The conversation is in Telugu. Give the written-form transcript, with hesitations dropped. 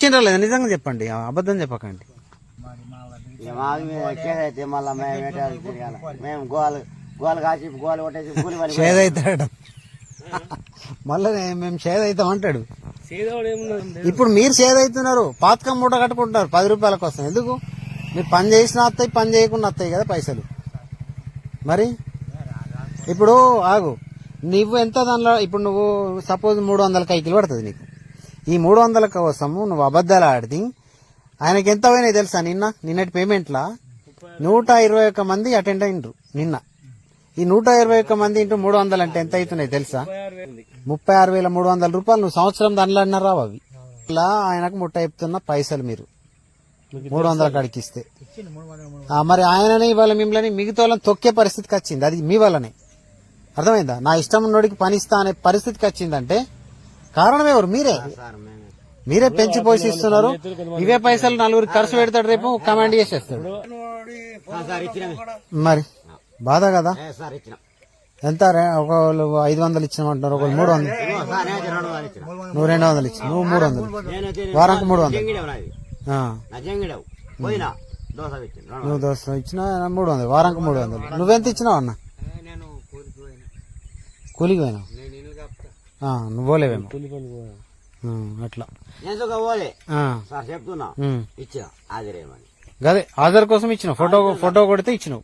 ఇచ్చిండ్రా లేదా నిజంగా చెప్పండి, అబద్ధం చెప్పకండి. షేదైతాడు మళ్ళీ మేము షేదైతాం అంటాడు. ఇప్పుడు మీరు షేదైతున్నారు, పాతకం మూట కట్టుకుంటున్నారు 10 రూపాయల కోసం. ఎందుకు? మీరు పని చేసినా వస్తాయి, పని చేయకుండా వస్తాయి కదా పైసలు. మరి ఇప్పుడు ఆగు, నువ్వు ఎంత దానిలో ఇప్పుడు నువ్వు సపోజ్ 300 కైకిలు పడుతుంది నీకు. ఈ 300 కోసము నువ్వు అబద్ధాలు ఆడితే ఆయనకి ఎంత పోయినాయి తెలుసా? నిన్నటి పేమెంట్లా 121 మంది అటెండ్ అయినరు నిన్న. ఈ 121 మంది ఇంటూ 300 అంటే ఎంత అవుతున్నాయి తెలుసా? 36,300 రూపాయలు. నువ్వు సంవత్సరం దానిలో అన్నారా అవి. ఇలా ఆయనకు ముట్ట చెప్తున్న పైసలు మీరు 300 కాడికి ఇస్తే మరి ఆయననే ఇవాళ మిమ్మల్ని మిగతా వాళ్ళని తొక్కే పరిస్థితికి వచ్చింది. అది మీ వల్లనే. అర్థమైందా? నా ఇష్టం ఉన్నోడికి పని ఇస్తా అనే పరిస్థితికి వచ్చిందంటే కారణం ఎవరు? మీరే పెంచి పోషిస్తున్నారు. ఇవే పైసలు నలుగురికి ఖర్చు పెడతాడు, రేపు కమాండ్ చేసేస్తాడు. మరి బాధ కదా. ఎంత? ఒకళ్ళు 500 ఇచ్చినామంటున్నారు, ఒకళ్ళు 300. నువ్వు 200 ఇచ్చిన, నువ్వు 300, వారానికి 300. నువ్వు దోశ ఇచ్చినా 300, వారానికి 300. నువ్వెంత ఇచ్చినావు అన్న? కూలికి పోయినావు, నువ్వు పోలేవేమో అట్లా. గదే ఆధార్ కోసం ఇచ్చినావు, ఫోటో కొడితే ఇచ్చినావు.